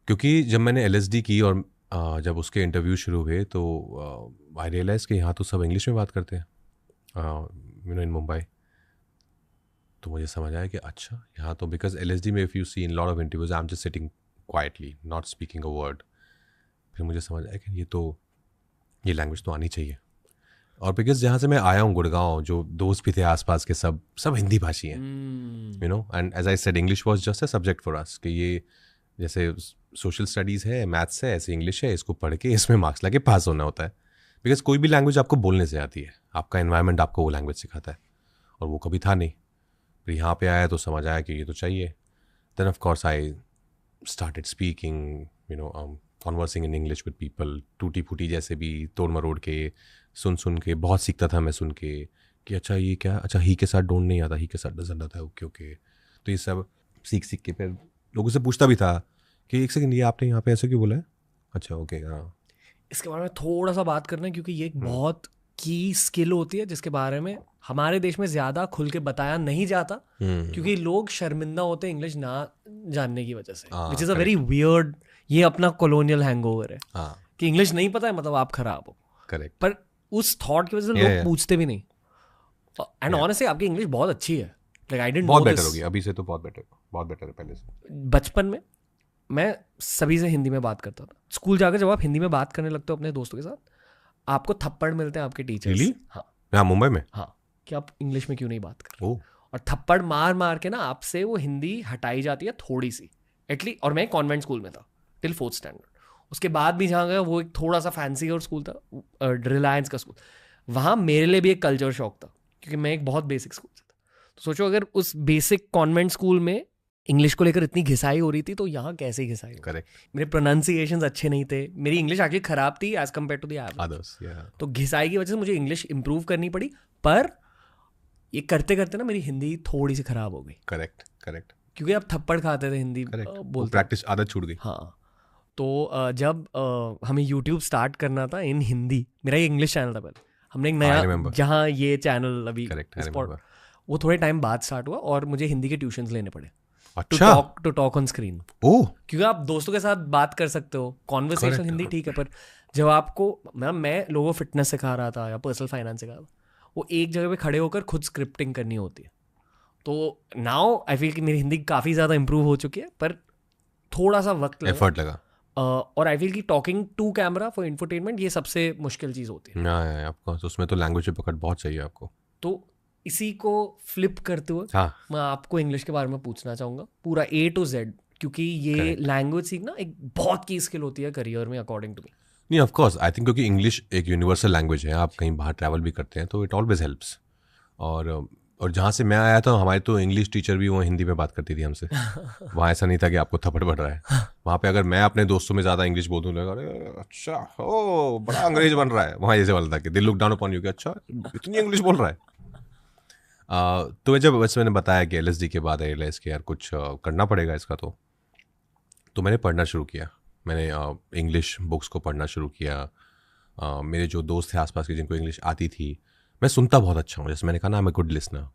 क्योंकि जब मैंने LSD की और जब उसके इंटरव्यू शुरू हुए तो आई रियलाइज कि यहाँ तो सब इंग्लिश में बात करते हैं इन मुंबई। तो मुझे समझ आया कि अच्छा यहाँ तो बिकॉज LSD में if you see in lot of interviews I am just sitting quietly not speaking a word. फिर मुझे समझ आया कि ये लैंग्वेज तो आनी चाहिए। और बिकॉज जहाँ से मैं आया हूँ गुड़गांव, जो दोस्त भी थे आसपास के सब हिंदी भाषी हैं, and as I said English was just a subject for us कि ये जैसे सोशल स्टडीज़ है, मैथ्स है, ऐसे इंग्लिश है, इसको पढ़ के इसमें मार्क्स ला के पास होना होता है। बिकॉज कोई भी लैंग्वेज आपको बोलने से आती है, आपका एनवायरनमेंट आपको वो लैंग्वेज सिखाता है, और वो कभी था नहीं। फिर यहाँ पे आया तो समझ आया कि ये तो चाहिए। Then of course I started speaking conversing in English with people, टूटी फूटी जैसे भी तोड़ मरोड़ के सुन के बहुत सीखता था मैं सुन के कि अच्छा ये क्या, अच्छा ही के साथ डोंट नहीं आता, ही के साथ डजंट आता है, ओके। तो ये सब सीख के फिर लोगों से पूछता भी था कि एक सेकंड ये आपने यहाँ पे ऐसे क्यों बोला है, अच्छा ओके हाँ। इसके बारे में थोड़ा सा बात करना है क्योंकि ये एक बहुत की स्किल होती है जिसके बारे में हमारे देश में ज़्यादा खुल के बताया नहीं जाता क्योंकि लोग शर्मिंदा होते हैं इंग्लिश ना जानने की वजह से, which is a very weird, ये अपना कॉलोनियल हैंगओवर है कि इंग्लिश नहीं पता है मतलब आप खराब हो। करेक्ट। पर उस थॉट की वजह से लोग पूछते भी नहीं। एंड ऑनेस्टली आपकी इंग्लिश बहुत अच्छी है, like I didn't know this. बहुत बेटर होगी अभी से, तो बहुत बेटर है पहले से। बचपन में मैं सभी से हिंदी में बात करता था। स्कूल जाकर जब आप हिंदी में बात करने लगते हो अपने दोस्तों के साथ, आपको थप्पड़ मिलते हैं आपके टीचर्स। Really? हाँ मुंबई में। हाँ, कि आप इंग्लिश में क्यों नहीं बात कर रहे। और थप्पड़ मार मार के ना आपसे वो हिंदी हटाई जाती है थोड़ी सी एटलीस्ट। और मैं कॉन्वेंट स्कूल में था टिल 4th स्टैंडर्ड। उसके बाद भी जहाँ गया वो एक थोड़ा सा फैंसी और स्कूल था, रिलायंस का स्कूल। वहाँ मेरे लिए भी एक कल्चर शॉक था क्योंकि मैं एक बहुत बेसिक स्कूल से था। तो सोचो अगर उस बेसिक कॉन्वेंट स्कूल में इंग्लिश को लेकर इतनी घिसाई हो रही थी तो यहाँ कैसे घिसाई हो। करेक्ट। मेरे प्रोनाउंसिएशंस अच्छे नहीं थे, मेरी इंग्लिश एक्चुअली खराब थी as compare to the average. तो घिसाई की वजह से मुझे इंग्लिश इंप्रूव करनी पड़ी, पर ये करते करते ना मेरी हिंदी थोड़ी सी खराब हो गई। करेक्ट क्योंकि आप थप्पड़ खाते थे हिंदी बोलते, प्रैक्टिस आदत छूट गई। हाँ। तो जब हमें यूट्यूब स्टार्ट करना था इन हिंदी, मेरा ये इंग्लिश चैनल था पहले, हमने एक नया जहाँ ये चैनल अभी वो थोड़े टाइम बाद स्टार्ट हुआ और मुझे हिंदी के ट्यूशंस लेने पड़े। अच्छा। To talk on screen. क्योंकि आप दोस्तों के साथ बात कर सकते हो, कॉन्वर्सेशन हिंदी ठीक है, पर जब आपको मैं लोगों को फिटनेस सिखा रहा था या पर्सनल फाइनेंस सिखा रहा था, वो एक जगह पे खड़े होकर खुद स्क्रिप्टिंग करनी होती है। तो नाउ आई फील कि मेरी हिंदी काफ़ी ज़्यादा इंप्रूव हो चुकी है, पर थोड़ा सा वक्त लगा, एफर्ट लगा। और आई फील कि talking to camera for infotainment ये सबसे मुश्किल चीज़ होती है। ऑफकोर्स उसमें तो लैंग्वेज पकड़ बहुत चाहिए आपको। तो इसी को फ्लिप करते हुए मैं आपको इंग्लिश के बारे में पूछना चाहूँगा पूरा A to Z, क्योंकि ये लैंग्वेज सीखना एक बहुत की स्किल होती है करियर में अकॉर्डिंग टू मी। नहीं ऑफ कोर्स आई थिंक क्योंकि इंग्लिश एक यूनिवर्सल लैंग्वेज है, आप कहीं बाहर ट्रैवल भी करते हैं तो इट ऑलवेज हेल्प्स। और जहाँ से मैं आया था हमारी तो इंग्लिश टीचर भी वो हिंदी में बात करती थी हमसे। वहाँ ऐसा नहीं था कि आपको थप्पड़ पड़ रहा है। वहाँ पे अगर मैं अपने दोस्तों में ज़्यादा इंग्लिश बोल दूँ लगा अरे अच्छा ओ बड़ा अंग्रेज बन रहा है, वहाँ ऐसे वाला था कि they look down upon you कि अच्छा इतनी इंग्लिश बोल रहा है। तो जब वैसे मैंने बताया कि LSD के बाद रियलाइज़ कि यार कुछ करना पड़ेगा इसका, तो मैंने पढ़ना शुरू किया। मैंने इंग्लिश बुक्स को पढ़ना शुरू किया। मेरे जो दोस्त थे आसपास के जिनको इंग्लिश आती थी, मैं सुनता बहुत अच्छा हूँ, जैसे मैंने कहा ना I am a good listener,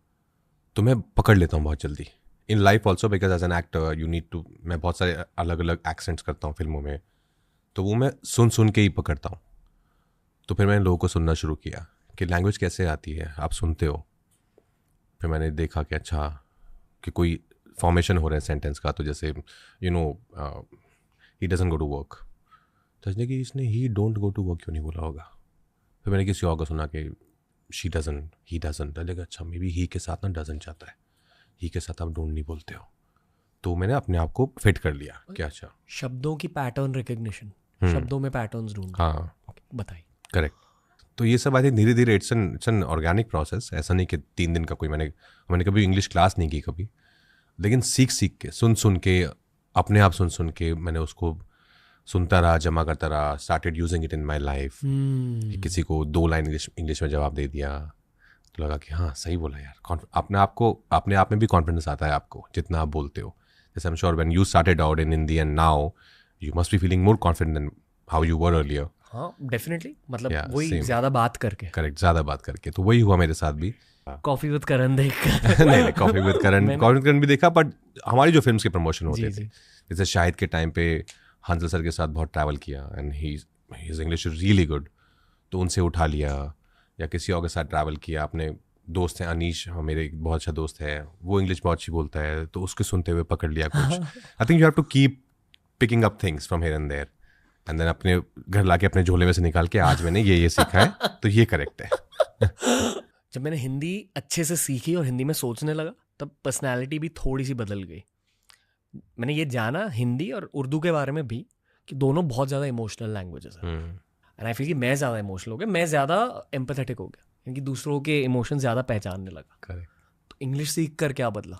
तो मैं पकड़ लेता हूँ बहुत जल्दी in life also because as an actor you need to. मैं बहुत सारे अलग अलग एक्सेंट्स करता हूँ फिल्मों में, तो वो मैं सुन के ही पकड़ता हूँ। तो फिर मैंने लोगों को सुनना शुरू किया कि लैंग्वेज कैसे आती है, आप सुनते हो। फिर मैंने देखा कि अच्छा कि कोई फॉर्मेशन हो रहा है सेंटेंस का, तो जैसे he doesn't go to work, तो इसने कि इसने he don't go to work क्यों नहीं बोला होगा। फिर मैंने किसी और को सुना कि शी डजंट, ही डजंट, लगा अच्छा मे बी ही के साथ ना डजंट जाता है, ही के साथ आप डोंट नहीं बोलते हो। तो मैंने अपने आप को फिट कर लिया कि अच्छा शब्दों की पैटर्न रिकग्निशन, शब्दों में पैटर्न्स ढूंढ। हाँ बताइए। करेक्ट। तो ये सब आई थिंक धीरे धीरे इट्स एन ऑर्गेनिक प्रोसेस। ऐसा नहीं कि 3 दिन का कोई मैंने कभी इंग्लिश क्लास नहीं की कभी, लेकिन सीख के सुन के अपने आप सुन के मैंने उसको सुनता रहा, जमा करता रहा, started using it in my life. किसी को 2 लाइन इंग्लिश में जवाब दे दिया तो लगा कि हाँ सही बोला यार। अपने आप में भी कॉन्फिडेंस आता है आपको जितना आप बोलते हो। जैसे I am sure when you started out in Hindi and now you must be feeling more confident than how you were earlier. हाँ डेफिनेटली, मतलब वही ज़्यादा बात करके। करेक्ट, ज़्यादा बात करके। तो वही हुआ मेरे साथ भी। कॉफी विद करण देखकर नहीं कॉफी विद करण भी देखा, बट हमारी जो फिल्म्स के प्रमोशन होते थे, जैसे शाहिद के टाइम पे हंसल सर के साथ बहुत ट्रैवल किया and his English is really good, तो उनसे उठा लिया, या किसी और के साथ ट्रैवल किया। अपने दोस्त हैं अनीश, मेरे एक बहुत अच्छा दोस्त है, वो इंग्लिश बहुत अच्छी बोलता है, तो उसके सुनते हुए पकड़ लिया कुछ। I think you have to keep picking up things from here and there, and then अपने घर लाके अपने झोले में से निकाल के आज मैंने ये सीखा है तो ये करेक्ट है। जब मैंने हिंदी अच्छे से सीखी और हिंदी में सोचने लगा, तब पर्सनैलिटी भी थोड़ी सी बदल गई। मैंने ये जाना हिंदी और उर्दू के बारे में भी कि दोनों बहुत ज़्यादा इमोशनल लैंग्वेजेस हैं, एंड आई फील कि मैं ज़्यादा इमोशनल हो गया, मैं ज़्यादा एम्पैथेटिक हो गया, क्योंकि दूसरों के इमोशन ज़्यादा पहचानने लगा। करेक्ट। तो इंग्लिश सीख कर क्या बदला?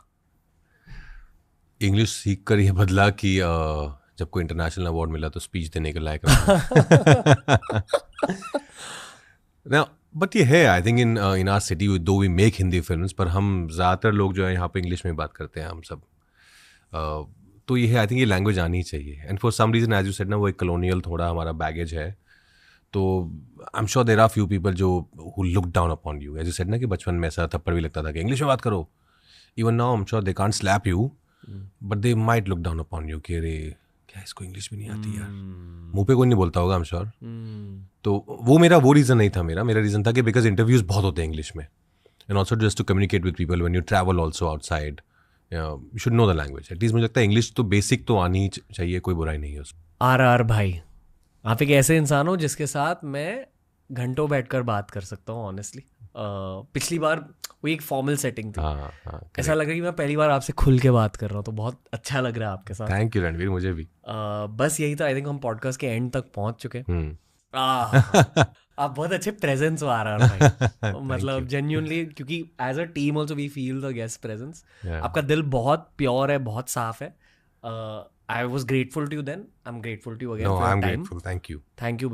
इंग्लिश सीख कर ये बदला कि जब कोई इंटरनेशनल अवार्ड मिला तो स्पीच देने के लायक रहा। बट ये है, I think in our city though we make Hindi films, पर हम ज़्यादातर लोग जो है यहाँ पे इंग्लिश में बात करते हैं हम सब। तो ये है, आई थिंक ये लैंग्वेज आनी ही चाहिए। And for some reason as you said ना, वो एक कॉलोनियल थोड़ा हमारा बैगेज है, तो I am sure there are few people जो who look down upon you, as you said ना कि बचपन में ऐसा थप्पड़ भी लगता था कि इंग्लिश में बात करो। Even now I am sure they can't slap you, but they might look down upon you कि अरे क्या इसको इंग्लिश भी नहीं आती यार। मुंह पे कोई नहीं बोलता होगा, आई एम श्योर। तो वो रीज़न नहीं था मेरा रीज़न था कि बिकॉज इंटरव्यूज़ बहुत होते हैं इंग्लिश में, and also just to communicate with people when you travel also outside, you should know the language. At least मुझे लगता है इंग्लिश तो बेसिक तो आनी ही चाहिए, कोई बुराई नहीं है उसमें। RR भाई, आप एक ऐसे इंसान हो जिसके साथ मैं घंटों बैठकर बात कर सकता हूँ ऑनेस्टली। पिछली बार वो एक फॉर्मल सेटिंग थी, ऐसा लग रहा है कि मैं पहली बार आपसे खुल के बात कर रहा हूँ, तो बहुत अच्छा लग रहा है आपके साथ। थैंक यू रणवीर, मुझे भी। बस यही था, आई थिंक हम पॉडकास्ट के एंड तक पहुंच चुके हैं। आप बहुत अच्छे प्रेजेंस हो RR भाई, मतलब जेन्युइनली, क्योंकि as a team also we feel the guest presence. आपका दिल बहुत प्योर है, बहुत साफ है। I was grateful to you then. I'm grateful to you again for your time. Thank you. Thank you.